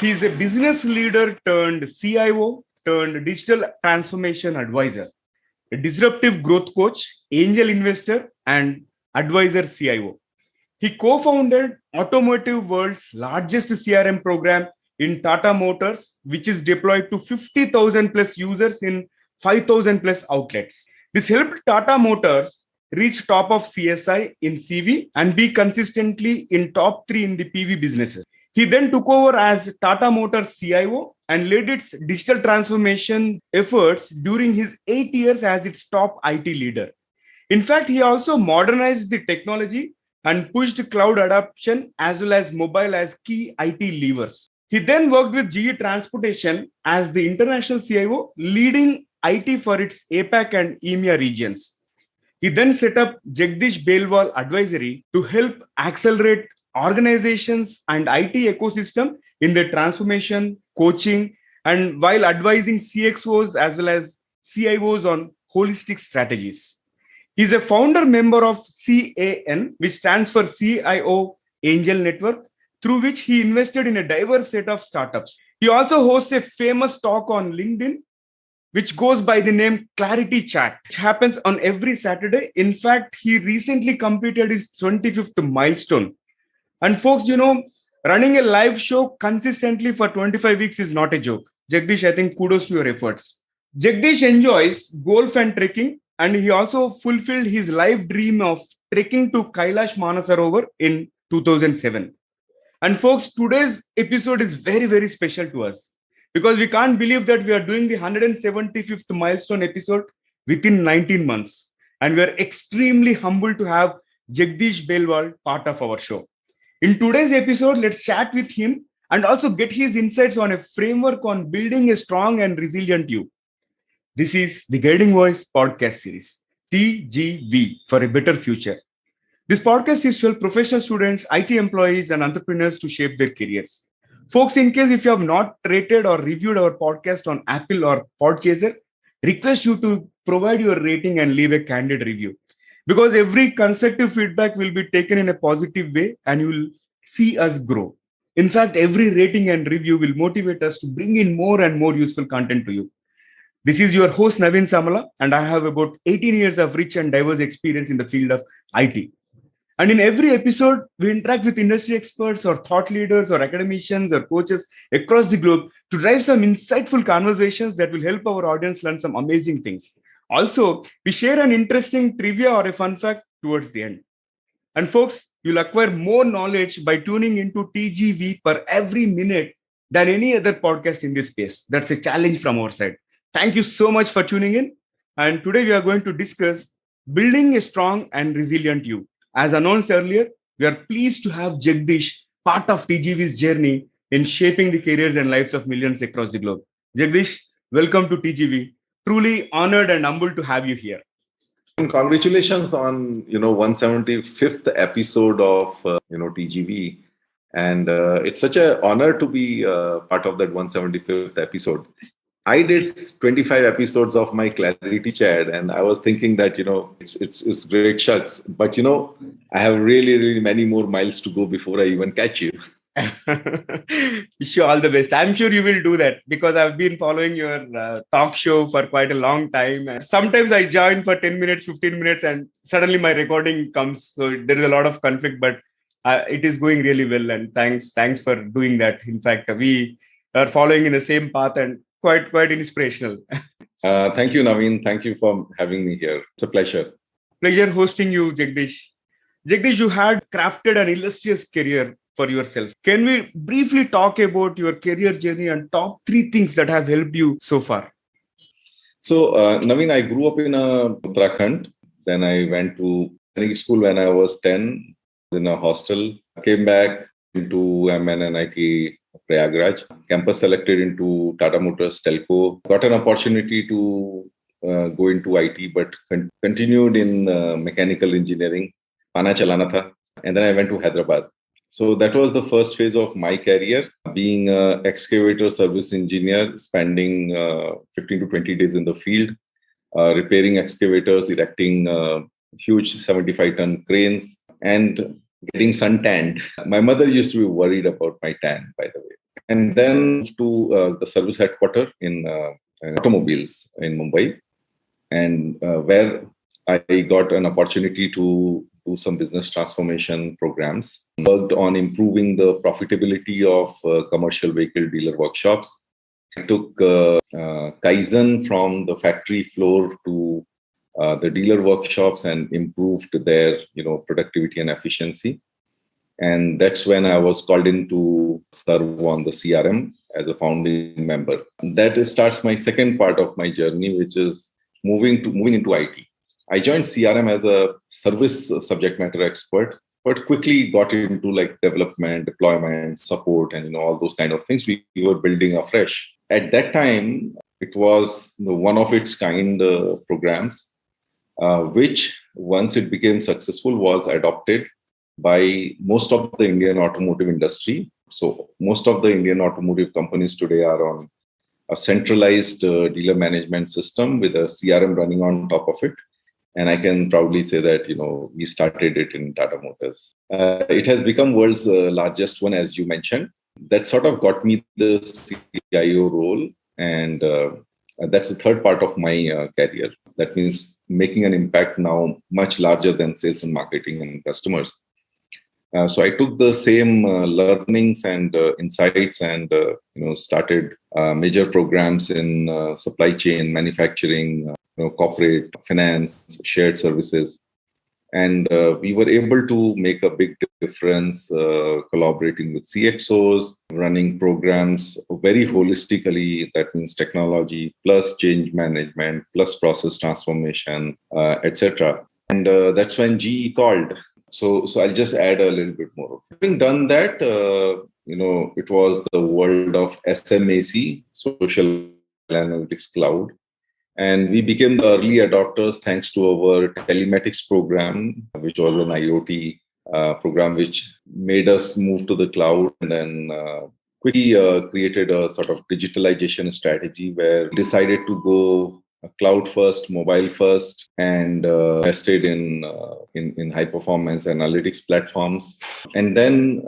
He's a business leader turned CIO turned digital transformation advisor, a disruptive growth coach, angel investor, and advisor CIO. He co-founded automotive world's largest CRM program in Tata Motors, which is deployed to 50,000 plus users in 5,000 plus outlets. This helped Tata Motors reach top of CSI in CV and be consistently in top 3 in the PV businesses. He then took over as Tata Motors CIO and led its digital transformation efforts during his 8 years as its top IT leader. In fact, he also modernized the technology and pushed cloud adoption as well as mobile as key IT levers. He then worked with GE Transportation as the international CIO, leading IT for its APAC and EMEA regions. He then set up Jagdish Belwal Advisory to help accelerate organizations and IT ecosystem in their transformation, coaching, and while advising CXOs as well as CIOs on holistic strategies. He's a founder member of CAN, which stands for CIO Angel Network, through which he invested in a diverse set of startups. He also hosts a famous talk on LinkedIn, which goes by the name Clarity Chat, which happens on every Saturday. In fact, he recently completed his 25th milestone. And folks, running a live show consistently for 25 weeks is not a joke. Jagdish, I think kudos to your efforts. Jagdish enjoys golf and trekking, and he also fulfilled his life dream of trekking to Kailash Manasarovar in 2007. And folks, today's episode is very, very special to us because we can't believe that we are doing the 175th milestone episode within 19 months. And we are extremely humbled to have Jagdish Belwal part of our show. In today's episode, let's chat with him and also get his insights on a framework on building a strong and resilient you. This is the Guiding Voice podcast series, TGV, for a better future. This podcast is to help professional students, IT employees, and entrepreneurs to shape their careers. Folks, in case if you have not rated or reviewed our podcast on Apple or Podchaser, request you to provide your rating and leave a candid review. Because every constructive feedback will be taken in a positive way and you will see us grow. In fact, every rating and review will motivate us to bring in more and more useful content to you. This is your host, Naveen Samala, and I have about 18 years of rich and diverse experience in the field of IT. And in every episode, we interact with industry experts or thought leaders or academicians or coaches across the globe to drive some insightful conversations that will help our audience learn some amazing things. Also, we share an interesting trivia or a fun fact towards the end. And folks, you'll acquire more knowledge by tuning into TGV per every minute than any other podcast in this space. That's a challenge from our side. Thank you so much for tuning in. And today we are going to discuss building a strong and resilient you. As announced earlier, we are pleased to have Jagdish part of TGV's journey in shaping the careers and lives of millions across the globe. Jagdish, welcome to TGV. Truly honored and humbled to have you here. Congratulations on 175th episode of TGV, and it's such an honor to be part of that 175th episode. I did 25 episodes of my Clarity Chat, and I was thinking that it's great shucks, but I have really many more miles to go before I even catch you. Wish you all the best. I'm sure you will do that because I've been following your talk show for quite a long time. And sometimes I join for 10 minutes, 15 minutes, and suddenly my recording comes. So there is a lot of conflict, but it is going really well. And thanks for doing that. In fact, we are following in the same path and quite inspirational. Thank you, Naveen. Thank you for having me here. It's a pleasure. Pleasure hosting you, Jagdish. Jagdish, you had crafted an illustrious career for yourself. Can we briefly talk about your career journey and top 3 things that have helped you so far? So, Naveen, I grew up in Uttarakhand. Then I went to training school when I was 10 in a hostel. Came back into MNNIT Prayagraj. Campus selected into Tata Motors Telco. Got an opportunity to go into IT, but continued in mechanical engineering. Pana chalana tha. And then I went to Hyderabad. So that was the first phase of my career, being an excavator service engineer, spending 15 to 20 days in the field, repairing excavators, erecting huge 75-ton cranes, and getting suntanned. My mother used to be worried about my tan, by the way. and then to the service headquarters in automobiles in Mumbai, and where I got an opportunity to do some business transformation programs. Worked on improving the profitability of commercial vehicle dealer workshops. I took Kaizen from the factory floor to the dealer workshops and improved their productivity and efficiency. And that's when I was called in to serve on the CRM as a founding member. That starts my second part of my journey, which is moving into IT. I joined CRM as a service subject matter expert, but quickly got into like development, deployment, support, and all those kind of things we were building afresh. At that time, it was one of its kind programs, which once it became successful was adopted by most of the Indian automotive industry. So most of the Indian automotive companies today are on a centralized dealer management system with a CRM running on top of it. And I can proudly say that, we started it in Tata Motors. It has become world's largest one, as you mentioned. That sort of got me the CIO role. And that's the third part of my career. That means making an impact now much larger than sales and marketing and customers. So I took the same learnings and insights and started major programs in supply chain, manufacturing, corporate finance, shared services, and we were able to make a big difference collaborating with CXOs, running programs very holistically. That means technology plus change management plus process transformation, etc. And that's when GE called. So I'll just add a little bit more. Having done that, it was the world of SMAC, Social Analytics Cloud. And we became the early adopters thanks to our telematics program, which was an IoT program, which made us move to the cloud. And then quickly created a sort of digitalization strategy where we decided to go cloud first, mobile first, and invested in high performance analytics platforms. And then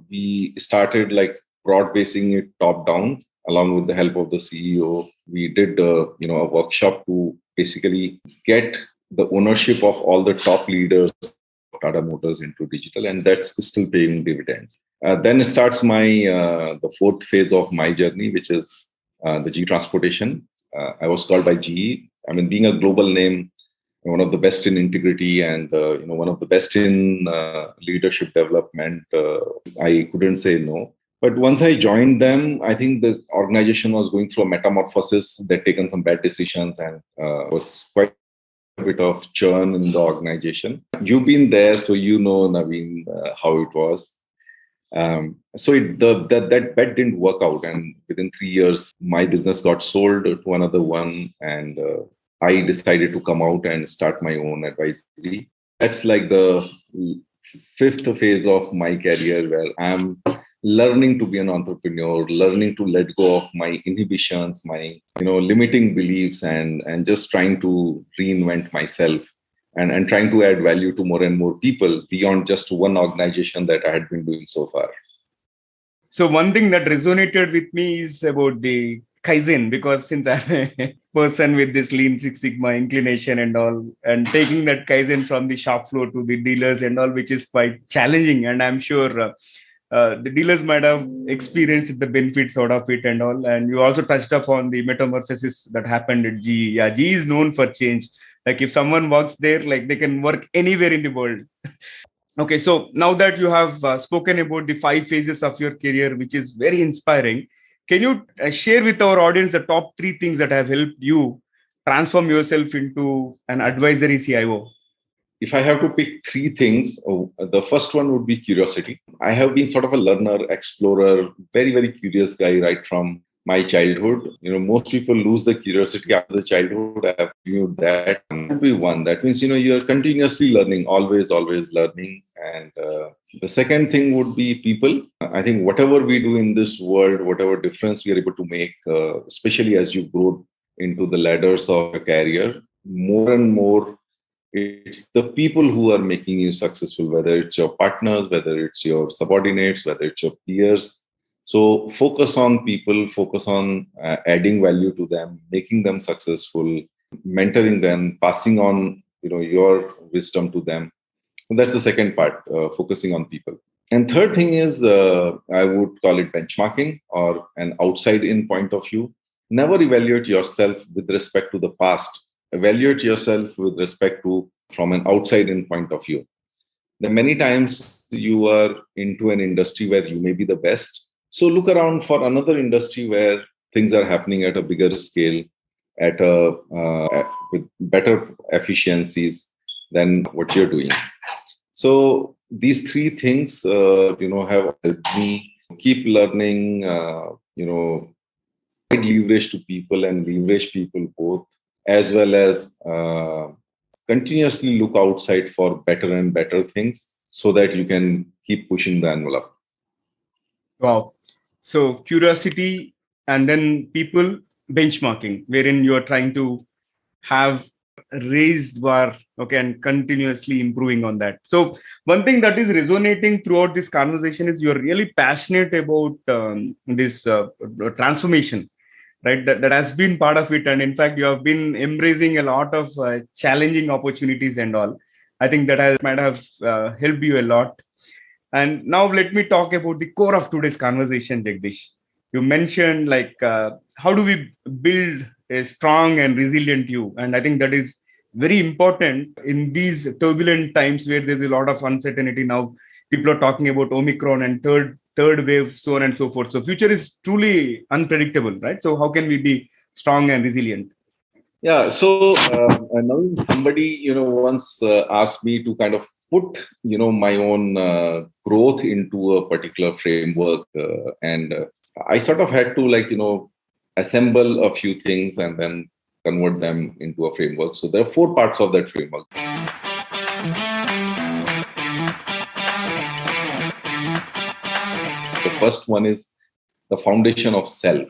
we started like broad basing it top down, along with the help of the CEO. We did a workshop to basically get the ownership of all the top leaders of Tata Motors into digital, and that's still paying dividends. Then starts the fourth phase of my journey, which is the GE Transportation. I was called by GE. I mean, being a global name, one of the best in integrity and one of the best in leadership development, I couldn't say no. But once I joined them, I think the organization was going through a metamorphosis. They'd taken some bad decisions and was quite a bit of churn in the organization. You've been there, so you know, Naveen, how it was. That bet didn't work out, and within 3 years, my business got sold to another one, and I decided to come out and start my own advisory. That's like the fifth phase of my career, where I'm learning to be an entrepreneur, learning to let go of my inhibitions, my limiting beliefs, and just trying to reinvent myself. And trying to add value to more and more people beyond just one organization that I had been doing so far. So one thing that resonated with me is about the Kaizen, because since I'm a person with this Lean Six Sigma inclination and all, and taking that Kaizen from the shop floor to the dealers and all, which is quite challenging. And I'm sure the dealers might have experienced the benefits out of it and all. And you also touched upon the metamorphosis that happened at GE. Yeah, GE is known for change. Like if someone works there, like they can work anywhere in the world. Okay, so now that you have spoken about the 5 phases of your career, which is very inspiring, can you share with our audience the top 3 things that have helped you transform yourself into an advisory CIO? If I have to pick 3 things, the first one would be curiosity. I have been sort of a learner, explorer, very, very curious guy right from my childhood. Most people lose the curiosity after the childhood. I have viewed that. And be one. That means, you're continuously learning, always learning. And the second thing would be people. I think whatever we do in this world, whatever difference we are able to make, especially as you grow into the ladders of a career, more and more, it's the people who are making you successful, whether it's your partners, whether it's your subordinates, whether it's your peers. So focus on people, focus on adding value to them, making them successful, mentoring them, passing on your wisdom to them. And that's the second part, focusing on people. And third thing is, I would call it benchmarking or an outside in point of view. Never evaluate yourself with respect to the past. Evaluate yourself with respect to from an outside in point of view. Then many times you are into an industry where you may be the best. So look around for another industry where things are happening at a bigger scale, with better efficiencies than what you're doing. So these three things, have helped me keep learning, provide leverage to people and leverage people both, as well as continuously look outside for better and better things so that you can keep pushing the envelope. Wow. So curiosity and then people benchmarking, wherein you are trying to have raised bar, okay, and continuously improving on that. So one thing that is resonating throughout this conversation is you're really passionate about this transformation, right? That has been part of it, and in fact, you have been embracing a lot of challenging opportunities and all. I think might have helped you a lot. And now let me talk about the core of today's conversation, Jagdish. You mentioned how do we build a strong and resilient you? And I think that is very important in these turbulent times where there's a lot of uncertainty now. People are talking about Omicron and third wave, so on and so forth. So future is truly unpredictable, right? So how can we be strong and resilient? Yeah. So now somebody, once asked me to kind of put, my own growth into a particular framework, and I sort of had to assemble a few things and then convert them into a framework. So there are 4 parts of that framework. The first one is the foundation of self.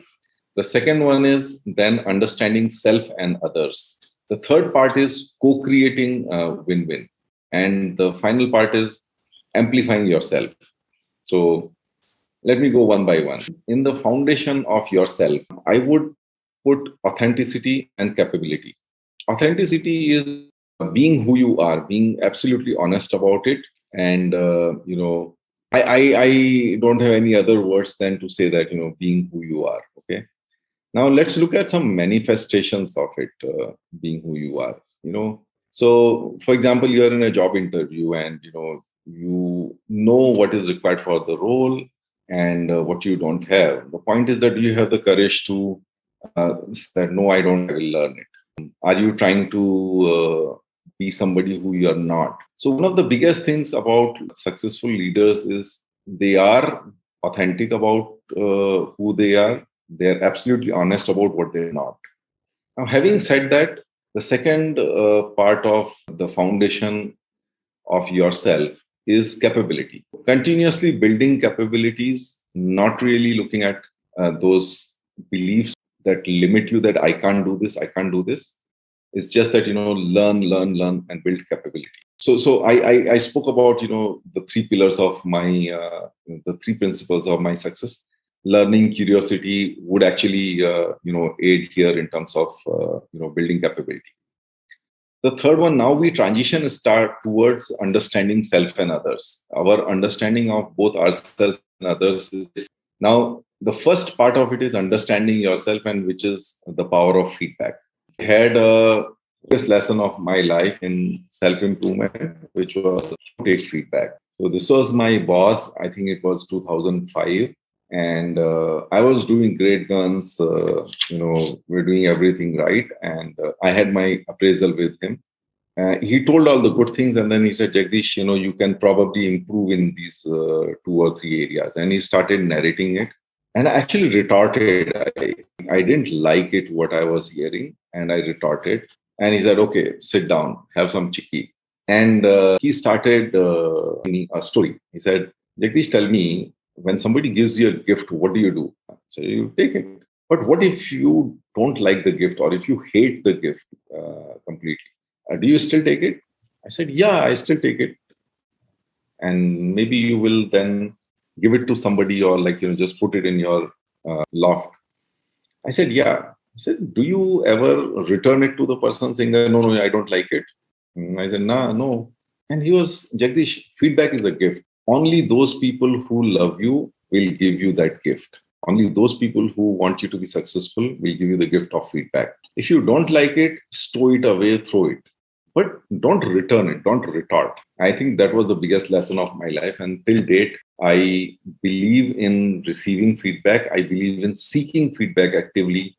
The second one is then understanding self and others. The third part is co-creating win-win. And the final part is amplifying yourself. So let me go one by one. In the foundation of yourself, I would put authenticity and capability. Authenticity is being who you are, being absolutely honest about it. And, I don't have any other words than to say that, being who you are. Okay. Now let's look at some manifestations of it, being who you are. So for example, you're in a job interview and you know what is required for the role and what you don't have. The point is that you have the courage to say, no, I don't. I will learn it. Are you trying to be somebody who you are not? So one of the biggest things about successful leaders is they are authentic about who they are. They're absolutely honest about what they're not. Now, having said that, the second part of the foundation of yourself is capability. Continuously building capabilities, not really looking at those beliefs that limit you, that I can't do this, I can't do this. It's just that, learn, and build capability. So I spoke about, the 3 pillars of my, the 3 principles of my success. Learning, curiosity would actually, aid here in terms of, building capability. The third one, now we start towards understanding self and others. Our understanding of both ourselves and others is now the first part of it is understanding yourself, and which is the power of feedback. I had this lesson of my life in self-improvement, which was take feedback. So this was my boss. I think it was 2005. And I was doing great guns, we're doing everything right. And I had my appraisal with him. He told all the good things. And then he said, Jagdish, you can probably improve in these 2 or 3 areas. And he started narrating it. And I actually retorted. I didn't like it, what I was hearing. And I retorted. And he said, okay, sit down, have some chicky. And he started me a story. He said, Jagdish, tell me, when somebody gives you a gift, what do you do? So you take it. But what if you don't like the gift, or if you hate the gift completely? Do you still take it? I said, yeah, I still take it. And maybe you will then give it to somebody or just put it in your loft? I said, yeah. I said, do you ever return it to the person saying that, no, no, I don't like it? I said, nah, no. And he was, Jagdish, feedback is a gift. Only those people who love you will give you that gift. Only those people who want you to be successful will give you the gift of feedback. If you don't like it, stow it away, throw it. But don't return it, don't retort. I think that was the biggest lesson of my life. And till date, I believe in receiving feedback. I believe in seeking feedback actively,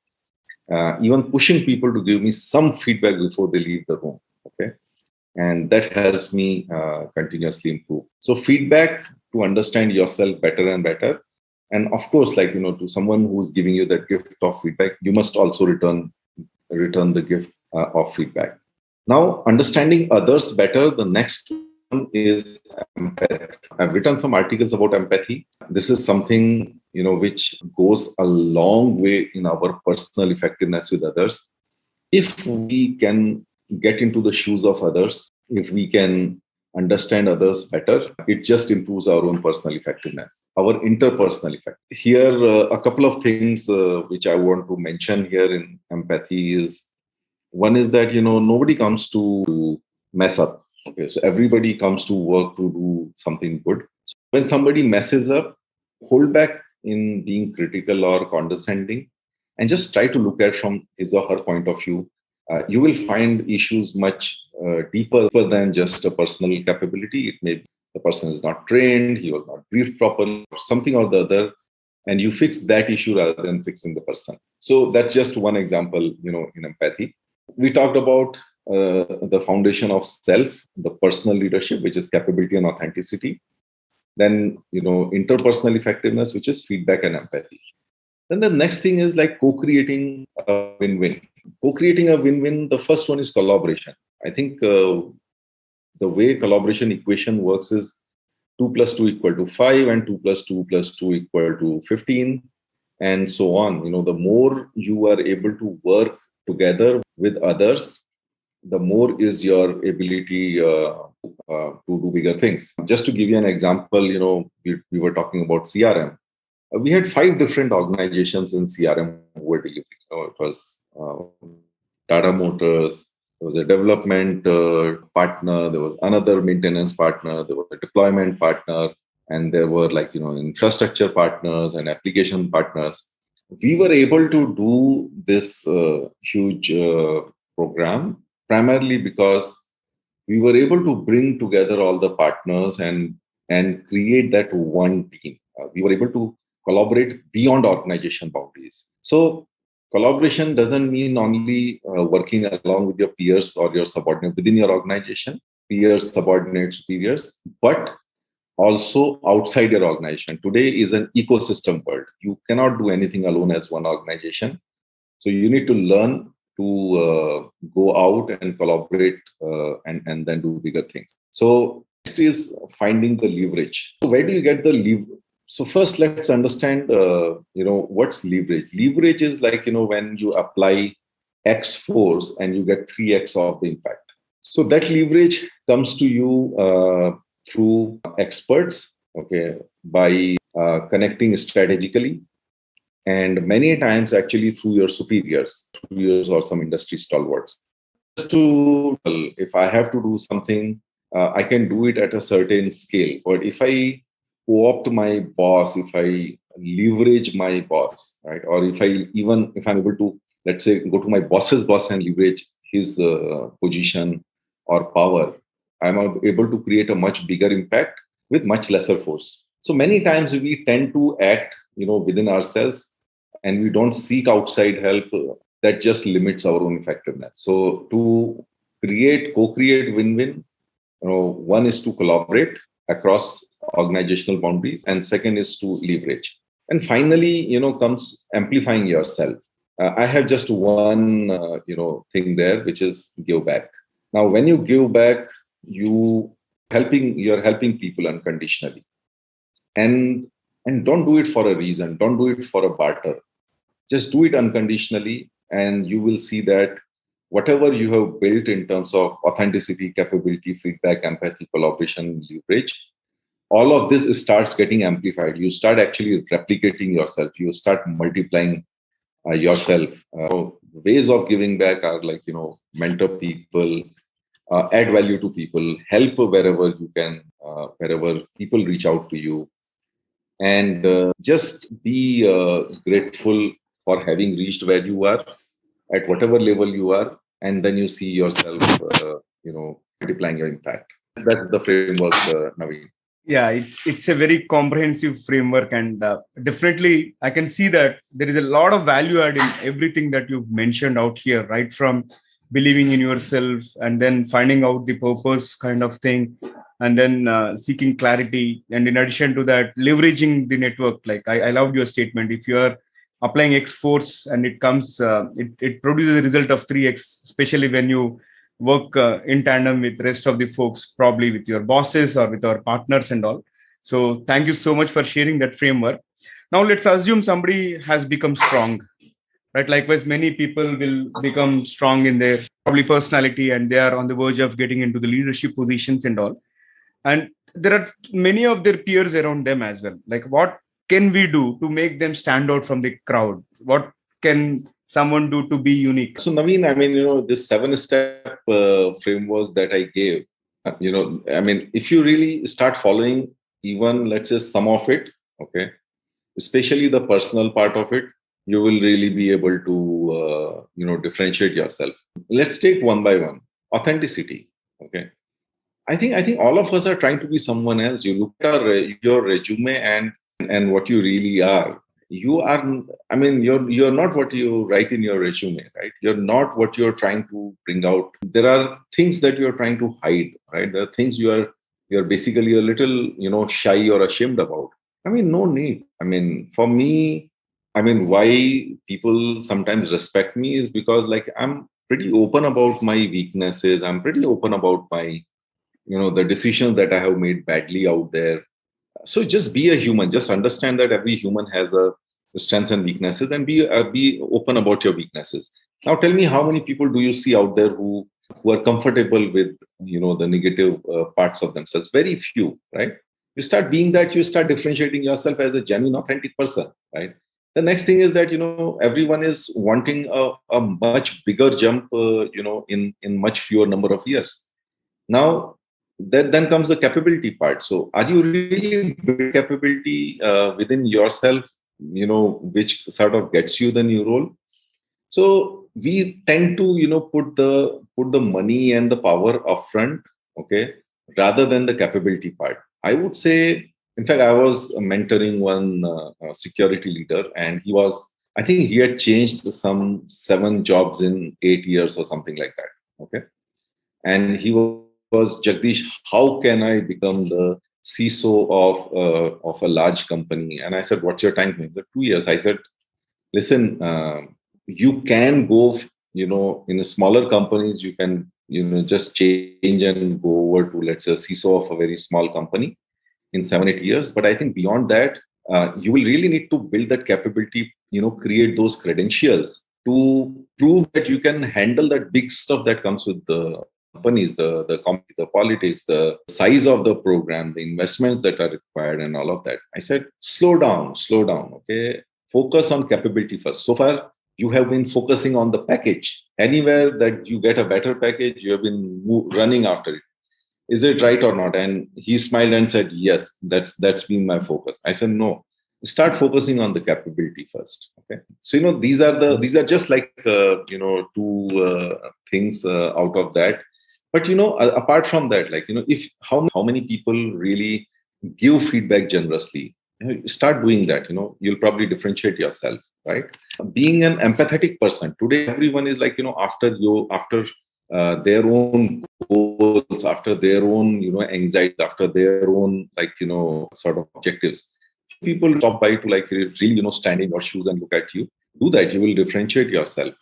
even pushing people to give me some feedback before they leave the room. Okay. And that helps me continuously improve. So feedback to understand yourself better and better. And of course, to someone who's giving you that gift of feedback, you must also return the gift of feedback. Now, understanding others better, the next one is empathy. I've written some articles about empathy. This is something, which goes a long way in our personal effectiveness with others. If we can get into the shoes of others, if we can understand others better, it just improves our own personal effectiveness, our interpersonal effect. Here, a couple of things which I want to mention here in empathy is, one is that, nobody comes to mess up. Okay, so everybody comes to work to do something good. So when somebody messes up, hold back in being critical or condescending and just try to look at from his or her point of view. You will find issues much deeper than just a personal capability. It may be the person is not trained, he was not briefed properly, or something or the other, and you fix that issue rather than fixing the person. So that's just one example, in empathy. We talked about the foundation of self, the personal leadership, which is capability and authenticity. Then, interpersonal effectiveness, which is feedback and empathy. Then the next thing is like co-creating a win-win. Co-creating a win-win, the first one is collaboration. I think the way collaboration equation works is 2 plus 2 equal to 5 and 2 plus 2 plus 2 equal to 15 and so on. The more you are able to work together with others, the more is your ability to do bigger things. Just to give you an example, we were talking about CRM. We had 5 different organizations in CRM who were delivering. It was Tata Motors, there was a development partner, there was another maintenance partner, there was a deployment partner, and there were infrastructure partners and application partners. We were able to do this huge program primarily because we were able to bring together all the partners and create that one team. We were able to collaborate beyond organization boundaries. So collaboration doesn't mean only working along with your peers or your subordinate within your organization, peers, subordinates, superiors, but also outside your organization. Today is an ecosystem world. You cannot do anything alone as one organization. So you need to learn to go out and collaborate and then do bigger things. So next is finding the leverage. So where do you get the leverage? So first, let's understand, what's leverage. Leverage is when you apply X force and you get 3X of the impact. So that leverage comes to you through experts, okay, by connecting strategically, and many times actually through your superiors or some industry stalwarts. Just to, if I have to do something, I can do it at a certain scale. But if I co-opt my boss, if I leverage my boss, right, or if I'm able to, let's say, go to my boss's boss and leverage his position or power, I'm able to create a much bigger impact with much lesser force. So many times we tend to act, within ourselves, and we don't seek outside help. That just limits our own effectiveness. So to co-create win-win, one is to collaborate across organizational boundaries, and second is to leverage. And finally, comes amplifying yourself. I have just one, thing there, which is give back. Now, when you give back, you're helping people unconditionally, and don't do it for a reason. Don't do it for a barter. Just do it unconditionally, and you will see that whatever you have built in terms of authenticity, capability, feedback, empathy, collaboration, leverage, all of this starts getting amplified. You start actually replicating yourself. You start multiplying yourself. Ways of giving back are like, mentor people, add value to people, help wherever you can, wherever people reach out to you, and just be grateful for having reached where you are at whatever level you are, and then you see yourself, multiplying your impact. That's the framework, Naveen. Yeah, it's a very comprehensive framework, and definitely I can see that there is a lot of value add in everything that you've mentioned out here, right from believing in yourself and then finding out the purpose kind of thing, and then seeking clarity, and in addition to that, leveraging the network. Like I loved your statement. If you are applying X force and it comes, it produces a result of 3x, especially when you work in tandem with rest of the folks, probably with your bosses or with our partners and all. So thank you so much for sharing that framework. Now let's assume somebody has become strong, right? Likewise, many people will become strong in their probably personality, and they are on the verge of getting into the leadership positions and all. And there are many of their peers around them as well. Like, what can we do to make them stand out from the crowd? What can someone do to be unique? So, Naveen, I mean, this 7-step framework that I gave, I mean, if you really start following even, let's say, some of it, okay, especially the personal part of it, you will really be able to, differentiate yourself. Let's take one by one. Authenticity, okay. I think all of us are trying to be someone else. You look at your resume and what you really are. You are, I mean, you're not what you write in your resume, right? You're not what you're trying to bring out. There are things that you're trying to hide, right? There are things you're basically a little, shy or ashamed about. I mean, no need. I mean, for me, I mean, why people sometimes respect me is because, like, I'm pretty open about my weaknesses. I'm pretty open about my, the decisions that I have made badly out there. So just be a human. Just understand that every human has a strengths and weaknesses, and be open about your weaknesses. Now, tell me, how many people do you see out there who are comfortable with, the negative parts of themselves? Very few, right? You start being that, you start differentiating yourself as a genuine, authentic person, right? The next thing is that, everyone is wanting a much bigger jump, in much fewer number of years. Now, then comes the capability part. So, are you really build capability within yourself, which sort of gets you the new role? So we tend to, put the money and the power upfront, okay, rather than the capability part. I would say, in fact, I was mentoring one security leader, and I think he had changed some 7 jobs in 8 years or something like that. Okay, and he was, Jagdish, how can I become the CISO of a large company? And I said, what's your time frame? He said, 2 years. I said, listen, you can go, in a smaller companies, you can, just change and go over to, let's say, a CISO of a very small company in 7-8 years. But I think beyond that, you will really need to build that capability, create those credentials to prove that you can handle that big stuff that comes with the companies, the politics, the size of the program, the investments that are required, and all of that. I said, slow down, okay? Focus on capability first. So far, you have been focusing on the package. Anywhere that you get a better package, you have been running after it. Is it right or not? And he smiled and said, yes, that's been my focus. I said, no, start focusing on the capability first. Okay. So, these are just like, two things out of that. But, apart from that, like, if how many people really give feedback generously, start doing that, you'll probably differentiate yourself, right? Being an empathetic person. Today, everyone is like, after their own goals, after their own, anxiety, after their own, like, sort of objectives. People stop by to, like, really, stand in your shoes and look at you. Do that. You will differentiate yourself.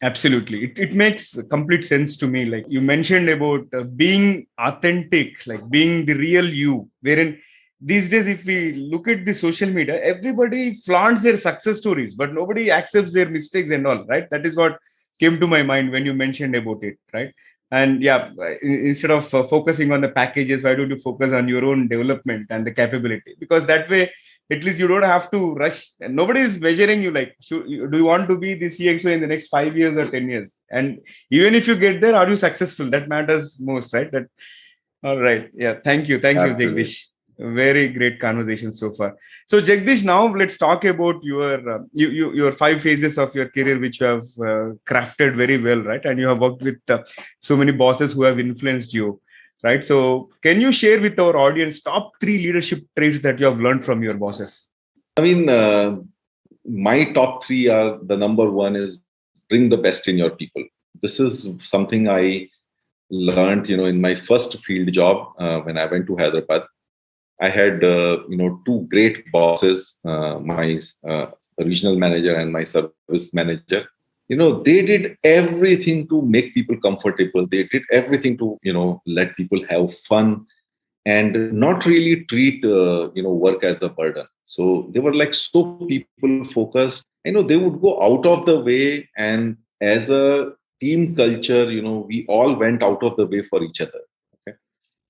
Absolutely. It makes complete sense to me. Like you mentioned about being authentic, like being the real you, wherein these days, if we look at the social media, everybody flaunts their success stories, but nobody accepts their mistakes and all, right? That is what came to my mind when you mentioned about it, right? And yeah, instead of focusing on the packages, why don't you focus on your own development and the capability? Because that way, at least you don't have to rush. And nobody is measuring you like, do you want to be the CXO in the next 5 years or 10 years? And even if you get there, are you successful? That matters most, right? That all right. Yeah. Thank you. Thank you, Absolutely. Jagdish. Very great conversation so far. So, Jagdish, now let's talk about your 5 phases of your career, which you have crafted very well, right? And you have worked with so many bosses who have influenced you, right? So, can you share with our audience top 3 leadership traits that you have learned from your bosses? I mean, my top three are the number one is bring the best in your people. This is something I learned, in my first field job when I went to Hyderabad. I had, two great bosses, my regional manager and my service manager. They did everything to make people comfortable. They did everything to, let people have fun and not really treat, work as a burden. So they were like so people focused. They would go out of the way, and as a team culture, we all went out of the way for each other. Okay?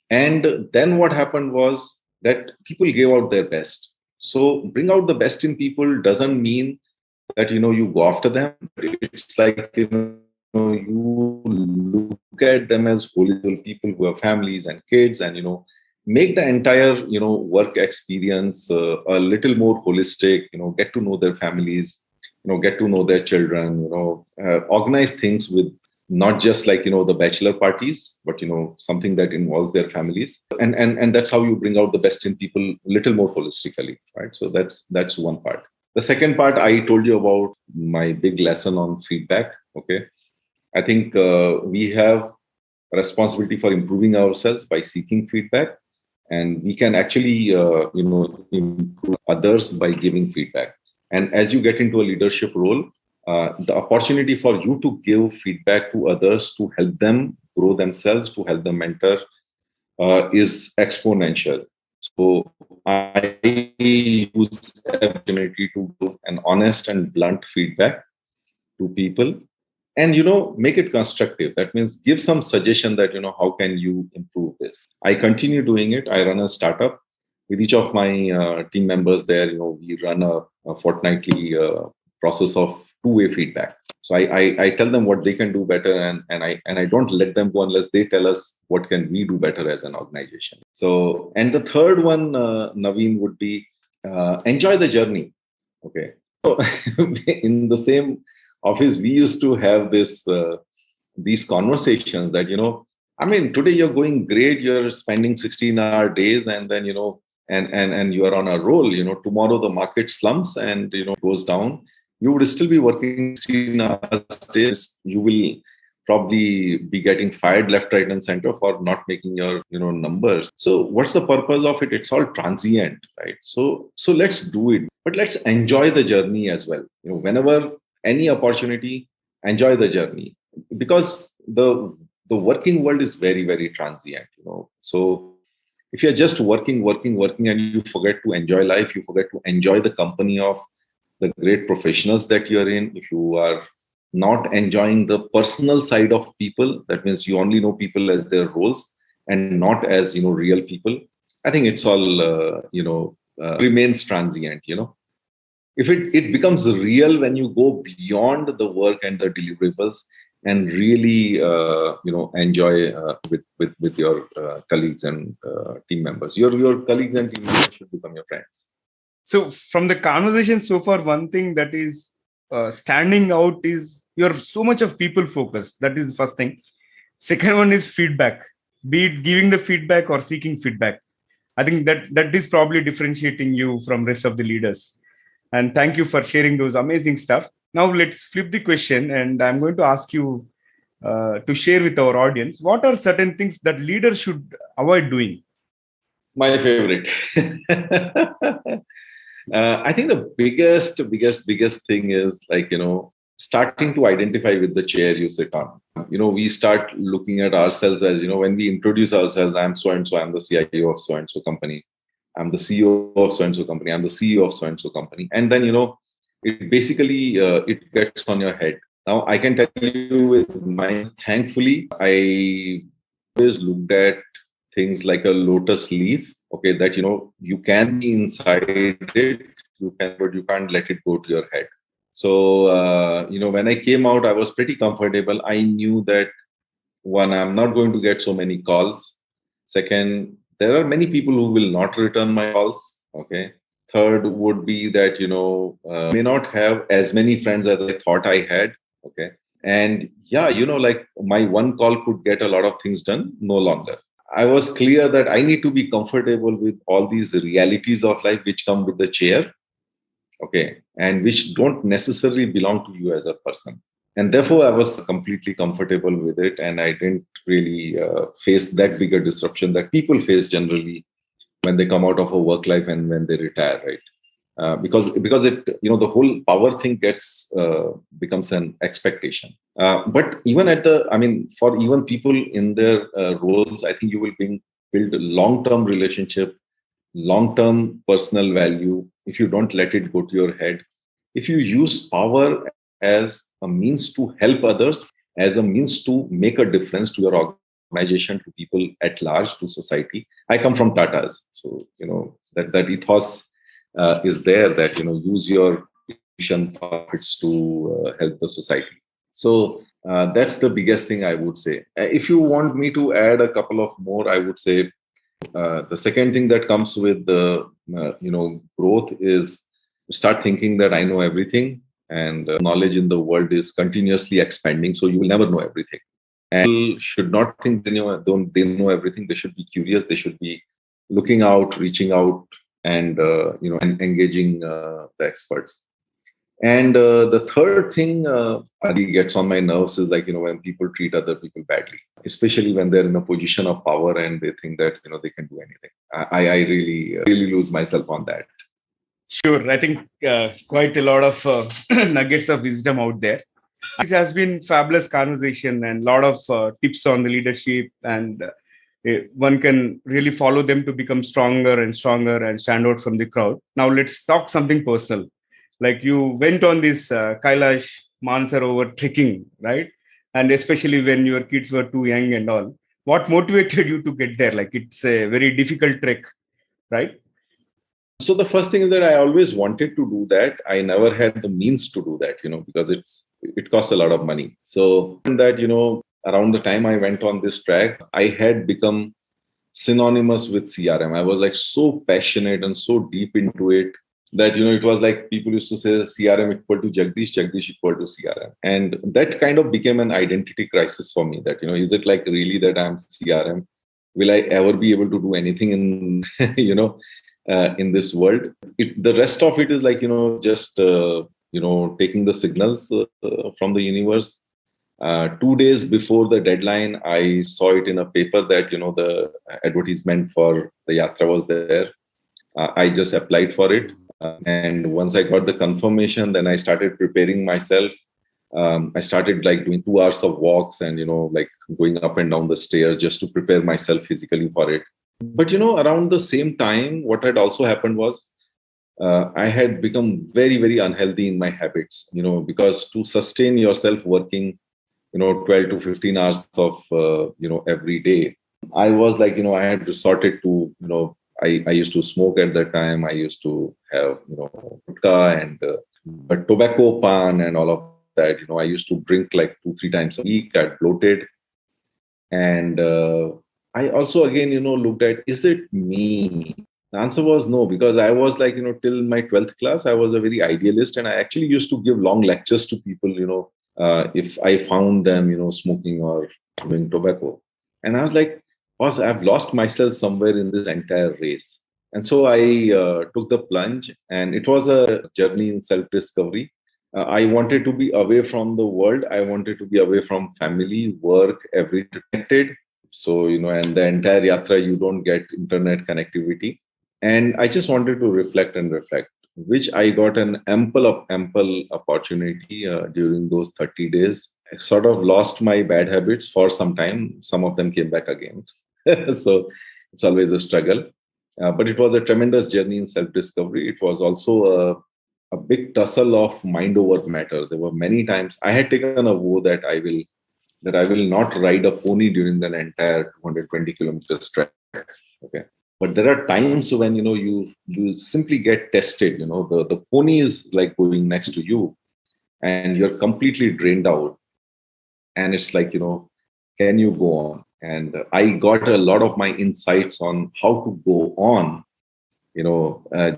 And then what happened was that people gave out their best. So bring out the best in people doesn't mean that you go after them. It's like you look at them as holy people who have families and kids, and make the entire work experience a little more holistic. Get to know their families, get to know their children. Organize things with not just like the bachelor parties, but something that involves their families, and that's how you bring out the best in people a little more holistically, right? So that's one part. The second part, I told you about my big lesson on feedback. Okay, I think we have a responsibility for improving ourselves by seeking feedback, and we can actually improve others by giving feedback. And as you get into a leadership role, the opportunity for you to give feedback to others to help them grow themselves, to help them mentor, is exponential. So I use the opportunity to give an honest and blunt feedback to people, and make it constructive. That means give some suggestion that how can you improve this. I continue doing it. I run a startup with each of my team members there. We run a fortnightly process of two-way feedback. So I tell them what they can do better, and I don't let them go unless they tell us what can we do better as an organization. So, and the third one, Naveen, would be enjoy the journey. Okay. So in the same office, we used to have these conversations that I mean, today you're going great, you're spending 16-hour days, and then and you are on a roll. Tomorrow the market slumps and goes down. You would still be working 16 hours days. You will probably be getting fired left, right, and center for not making your numbers. So what's the purpose of it? It's all transient, right? So let's do it, but let's enjoy the journey as well. Whenever any opportunity, enjoy the journey, because the working world is very, very transient. So if you're just working, and you forget to enjoy life, you forget to enjoy the company of the great professionals that you're in, if you are not enjoying the personal side of people, that means you only know people as their roles and not as real people. I think it's all remains transient. If it becomes real when you go beyond the work and the deliverables, and really enjoy with your colleagues and team members. Your colleagues and team members should become your friends. So, from the conversation so far, one thing that is standing out is you're so much of people focused. That is the first thing. Second one is feedback, be it giving the feedback or seeking feedback. I think that is probably differentiating you from rest of the leaders. And thank you for sharing those amazing stuff. Now let's flip the question, and I'm going to ask you to share with our audience, what are certain things that leaders should avoid doing? My favorite. I think the biggest thing is starting to identify with the chair you sit on. We start looking at ourselves as, when we introduce ourselves, I'm so and so, I'm the CIO of so and so company, I'm the CEO of so and so company, I'm the CEO of so and so company. And then, it basically, it gets on your head. Now, I can tell you with mine, thankfully, I always looked at things like a lotus leaf. Okay, that you can be inside it, you can, but you can't let it go to your head. So, when I came out, I was pretty comfortable. I knew that one, I'm not going to get so many calls. Second, there are many people who will not return my calls. Okay. Third would be that, may not have as many friends as I thought I had. Okay. And yeah, like my one call could get a lot of things done, no longer. I was clear that I need to be comfortable with all these realities of life which come with the chair. Okay. And which don't necessarily belong to you as a person. And therefore, I was completely comfortable with it. And I didn't really face that bigger disruption that people face generally when they come out of a work life and when they retire, right? Because it, the whole power thing becomes an expectation. But even for even people in their roles, I think you will build a long-term relationship, long-term personal value if you don't let it go to your head. If you use power as a means to help others, as a means to make a difference to your organization, to people at large, to society. I come from Tata's, so that ethos is there, that use your mission profits to help the society. So that's the biggest thing I would say. If you want me to add a couple of more, I would say the second thing that comes with the growth is start thinking that I know everything, and knowledge in the world is continuously expanding, so you will never know everything. And people should not think they know everything. They should be curious. They should be looking out, reaching out, and and engaging the experts. And the third thing Adi gets on my nerves is like when people treat other people badly, especially when they're in a position of power and they think that they can do anything. I really really lose myself on that. Sure. I think quite a lot of nuggets of wisdom out there. This has been fabulous conversation and a lot of tips on the leadership, and one can really follow them to become stronger and stronger and stand out from the crowd. Now let's talk something personal. Like you went on this Kailash Mansarovar trekking, right? And especially when your kids were too young and all. What motivated you to get there? Like it's a very difficult trek, right? So the first thing is that I always wanted to do that. I never had the means to do that, because it costs a lot of money. So that, around the time I went on this track, I had become synonymous with CRM. I was like so passionate and so deep into it that, it was like people used to say CRM equal to Jagdish, Jagdish equal to CRM. And that kind of became an identity crisis for me that, is it like really that I'm CRM? Will I ever be able to do anything in, in this world? The rest of it is like, just, taking the signals from the universe. 2 days before the deadline, I saw it in a paper that, the advertisement for the Yatra was there. I just applied for it. And once I got the confirmation, then I started preparing myself. I started like doing 2 hours of walks and, like going up and down the stairs just to prepare myself physically for it. But, around the same time, what had also happened was I had become very, very unhealthy in my habits, because to sustain yourself working, 12 to 15 hours of, every day, I was like, I had resorted to, I used to smoke at that time. I used to have, vodka and but tobacco, pan and all of that. I used to drink like 2-3 times a week. I bloated. And I also, again, looked at, is it me? The answer was no, because I was like, till my 12th class, I was a very idealist. And I actually used to give long lectures to people, if I found them, smoking or doing tobacco. And I was like, boss, I've lost myself somewhere in this entire race. And so I took the plunge, and it was a journey in self-discovery. I wanted to be away from the world. I wanted to be away from family, work, everything connected. So, and the entire yatra, you don't get internet connectivity. And I just wanted to reflect, which I got an ample opportunity during those 30 days. I sort of lost my bad habits for some time. Some of them came back again. So it's always a struggle. But it was a tremendous journey in self-discovery. It was also a big tussle of mind over matter. There were many times I had taken a vow that I will not ride a pony during the entire 220 kilometers trek. Okay. But there are times when you simply get tested. The pony is like going next to you and you're completely drained out. And it's like, can you go on? And I got a lot of my insights on how to go on,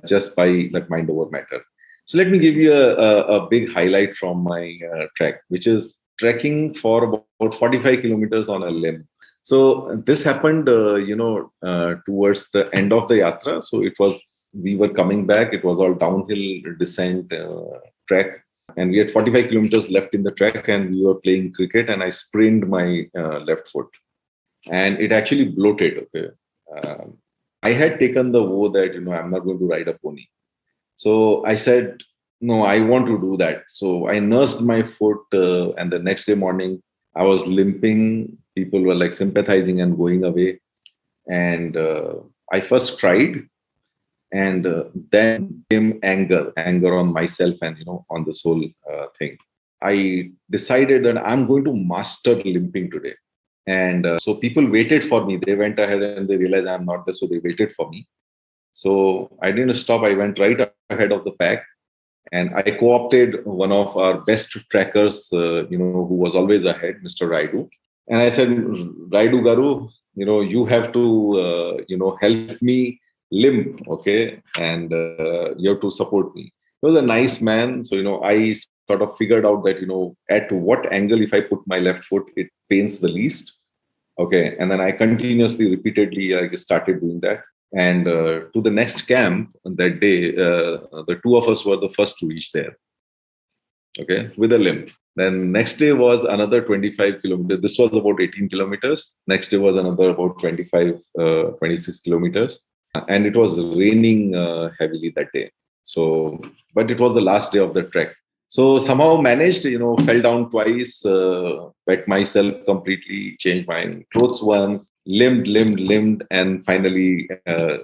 just by that mind over matter. So let me give you a big highlight from my trek, which is trekking for about 45 kilometers on a limb. So this happened, towards the end of the yatra. So we were coming back. It was all downhill descent trek. And we had 45 kilometers left in the trek and we were playing cricket and I sprained my left foot and it actually bloated. Okay. I had taken the vow that, I'm not going to ride a pony. So I said, no, I want to do that. So I nursed my foot and the next day morning, I was limping. People were like sympathizing and going away. And I first cried. And then came anger on myself and, on this whole thing. I decided that I'm going to master limping today. And so people waited for me. They went ahead and they realized I'm not there. So they waited for me. So I didn't stop. I went right ahead of the pack. And I co-opted one of our best trackers, who was always ahead, Mr. Raidu. And I said, Raidu Garu, you have to, help me limp, okay? And you have to support me. He was a nice man. So, I sort of figured out that, at what angle, if I put my left foot, it pains the least. Okay. And then I continuously, repeatedly, I started doing that. And to the next camp that day, the two of us were the first to reach there. Okay. With a limp. Then next day was another 25 kilometers. This was about 18 kilometers. Next day was another about 26 kilometers. And it was raining heavily that day. So, but it was the last day of the trek. So somehow managed, fell down twice, wet myself completely, changed my clothes once, limbed, and finally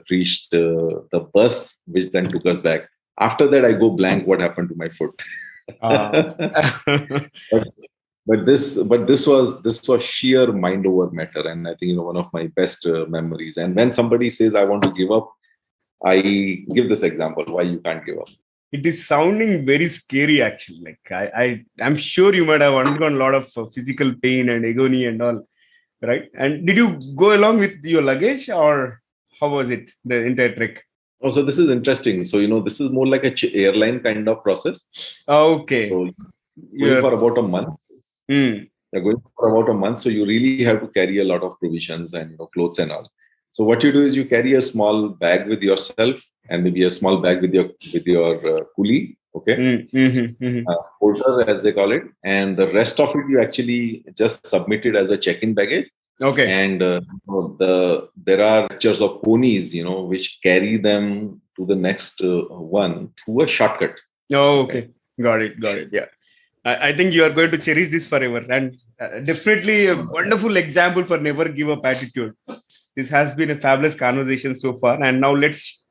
reached the bus, which then took us back. After that, I go blank what happened to my foot. But this was sheer mind over matter, and I think one of my best memories. And when somebody says I want to give up, I give this example why you can't give up. It is sounding very scary, actually. Like I'm sure you might have undergone a lot of physical pain and agony and all, right? And did you go along with your luggage, or how was it the entire trek? Oh, so this is interesting. So this is more like a airline kind of process. Okay. So going for about a month. You're going for about a month, so you really have to carry a lot of provisions and clothes and all. So what you do is you carry a small bag with yourself and maybe a small bag with your coolie, okay, porter as they call it, and the rest of it you actually just submit it as a check-in baggage. Okay. And there are pictures of ponies, which carry them to the next one through a shortcut. Oh, okay. Got it. Yeah. I think you are going to cherish this forever, and definitely a wonderful example for never give up attitude. This has been a fabulous conversation so far, and now let's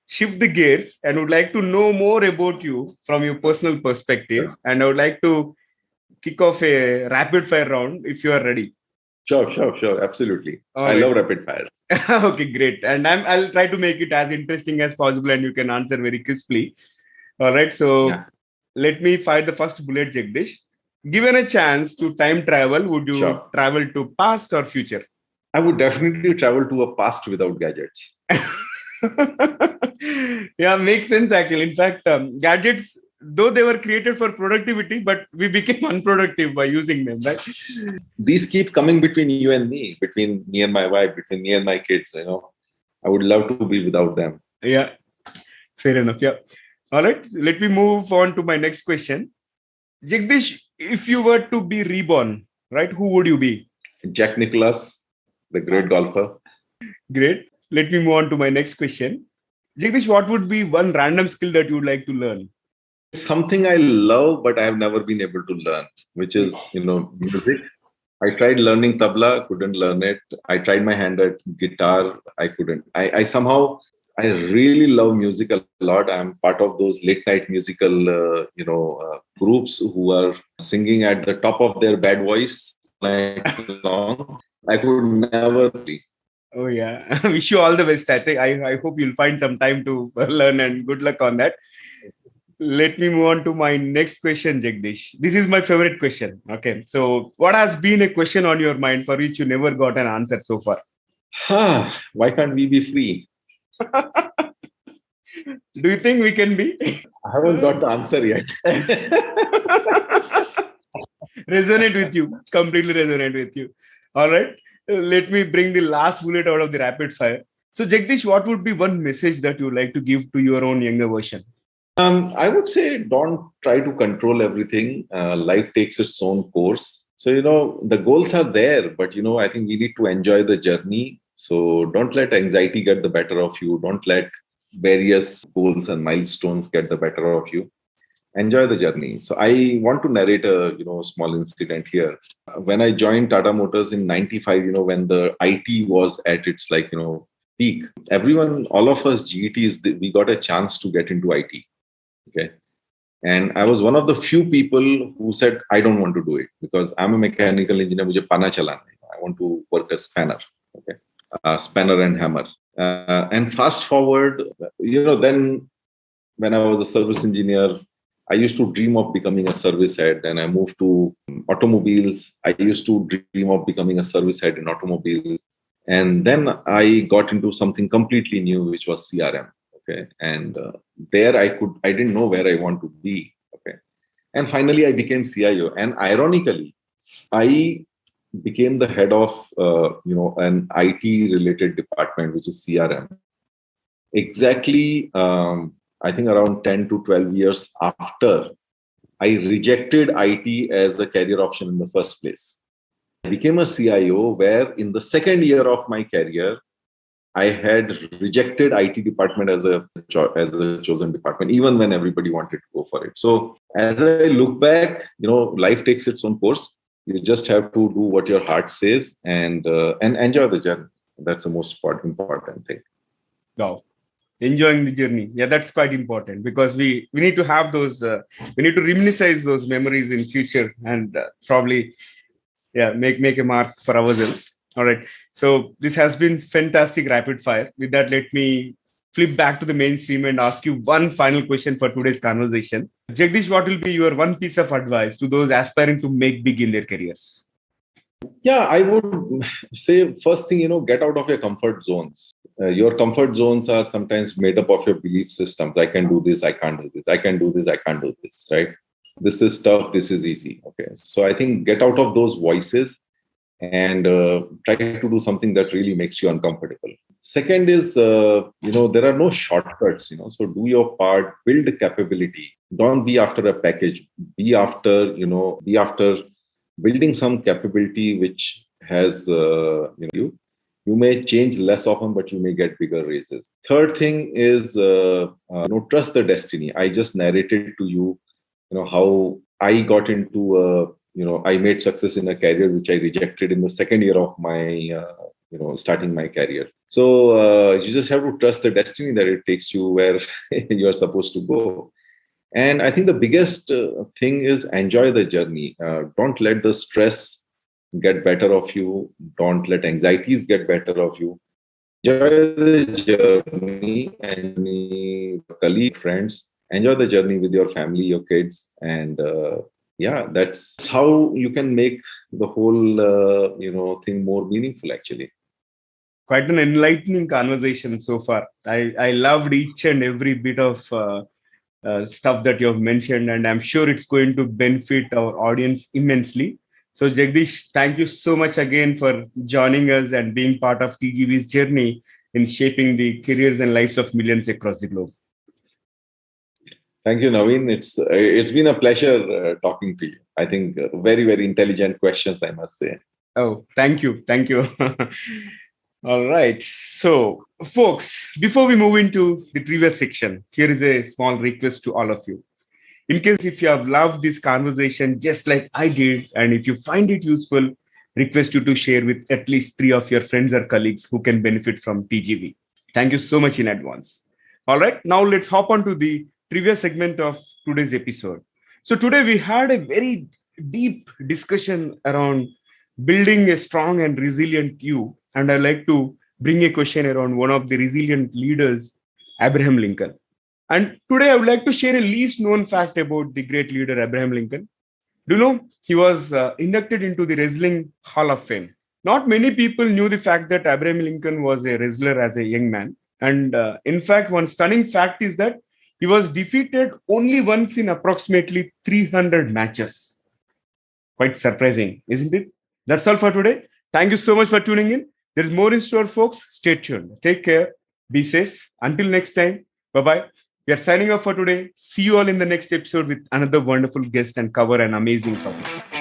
shift the gears and would like to know more about you from your personal perspective. And I would like to kick off a rapid fire round if you are ready. Sure, absolutely. I love rapid fire. Okay, great. And I'll try to make it as interesting as possible, and you can answer very crisply. All right. So. Yeah. Let me fire the first bullet, Jagdish. Given a chance to time travel, would you travel to past or future? I would definitely travel to a past without gadgets. Yeah, makes sense actually. In fact, gadgets, though they were created for productivity, but we became unproductive by using them, right? These keep coming between you and me, between me and my wife, between me and my kids. I would love to be without them. Yeah, fair enough. Yeah. All right, let me move on to my next question. Jagdish, if you were to be reborn, right, who would you be? Jack Nicklaus, the great golfer. Great. Let me move on to my next question. Jagdish, what would be one random skill that you would like to learn? Something I love, but I have never been able to learn, which is, music. I tried learning tabla, couldn't learn it. I tried my hand at guitar, I couldn't. I somehow I really love music a lot. I'm part of those late night musical, groups who are singing at the top of their bad voice night long. I could never be. Oh yeah, wish you all the best. I hope you'll find some time to learn, and good luck on that. Let me move on to my next question, Jagdish. This is my favorite question. Okay, so what has been a question on your mind for which you never got an answer so far? Why can't we be free? Do you think we can be? I haven't got the answer yet. Resonate with you, completely resonate with you. All right, let me bring the last bullet out of the rapid fire. So, Jagdish, what would be one message that you would like to give to your own younger version? I would say don't try to control everything. Life takes its own course. So, the goals are there, but, I think we need to enjoy the journey. So don't let anxiety get the better of you. Don't let various goals and milestones get the better of you. Enjoy the journey. So I want to narrate a small incident here. When I joined Tata Motors in '95, when the IT was at its peak, everyone, all of us GETs, we got a chance to get into IT. Okay. And I was one of the few people who said, I don't want to do it because I'm a mechanical engineer. Mujhe pana chalana hai. I want to work as spanner. Okay. Spanner and hammer. And fast forward, then when I was a service engineer, I used to dream of becoming a service head. Then I moved to automobiles. I used to dream of becoming a service head in automobiles. And then I got into something completely new, which was CRM. Okay. And there I didn't know where I want to be. Okay. And finally I became CIO. And ironically, I became the head of, an IT related department, which is CRM. Exactly, I think around 10 to 12 years after I rejected IT as a career option in the first place. I became a CIO where in the second year of my career, I had rejected IT department as a chosen department, even when everybody wanted to go for it. So as I look back, life takes its own course. You just have to do what your heart says and enjoy the journey. That's the most important thing. Wow. Enjoying the journey. Yeah, that's quite important because we need to have those, we need to reminisce those memories in future and probably, make a mark for ourselves. All right. So this has been fantastic rapid fire. With that, let me flip back to the mainstream and ask you one final question for today's conversation. Jagdish, what will be your one piece of advice to those aspiring to make big in their careers? Yeah, I would say first thing, get out of your comfort zones. Your comfort zones are sometimes made up of your belief systems. I can do this, I can't do this. I can do this, I can't do this, right? This is tough, this is easy. Okay. So I think get out of those voices and try to do something that really makes you uncomfortable. Second is, there are no shortcuts, so do your part, build capability. Don't be after a package. Be after building some capability which has, you may change less often, but you may get bigger raises. Third thing is, trust the destiny. I just narrated to you, how I got into I made success in a career which I rejected in the second year of my, starting my career. So you just have to trust the destiny that it takes you where you are supposed to go. And I think the biggest thing is enjoy the journey. Don't let the stress get better of you. Don't let anxieties get better of you. Enjoy the journey and colleague, friends. Enjoy the journey with your family, your kids, and that's how you can make the whole thing more meaningful. Actually, Quite an enlightening conversation so far. I loved each and every bit of stuff that you have mentioned, and I'm sure it's going to benefit our audience immensely. So, Jagdish, thank you so much again for joining us and being part of TGV's journey in shaping the careers and lives of millions across the globe. Thank you, Naveen. It's been a pleasure talking to you. I think very, very intelligent questions, I must say. Oh, thank you. Thank you. All right. So, folks, before we move into the previous section, here is a small request to all of you. In case if you have loved this conversation just like I did, and if you find it useful, request you to share with at least 3 of your friends or colleagues who can benefit from TGV. Thank you so much in advance. All right, now let's hop on to the previous segment of today's episode. So today we had a very deep discussion around building a strong and resilient you. And I'd like to bring a question around one of the resilient leaders, Abraham Lincoln. And today I would like to share a least known fact about the great leader, Abraham Lincoln. Do you know he was inducted into the Wrestling Hall of Fame? Not many people knew the fact that Abraham Lincoln was a wrestler as a young man. And in fact, one stunning fact is that he was defeated only once in approximately 300 matches. Quite surprising, isn't it? That's all for today. Thank you so much for tuning in. There is more in store, folks. Stay tuned. Take care. Be safe. Until next time. Bye-bye. We are signing off for today. See you all in the next episode with another wonderful guest and cover an amazing topic.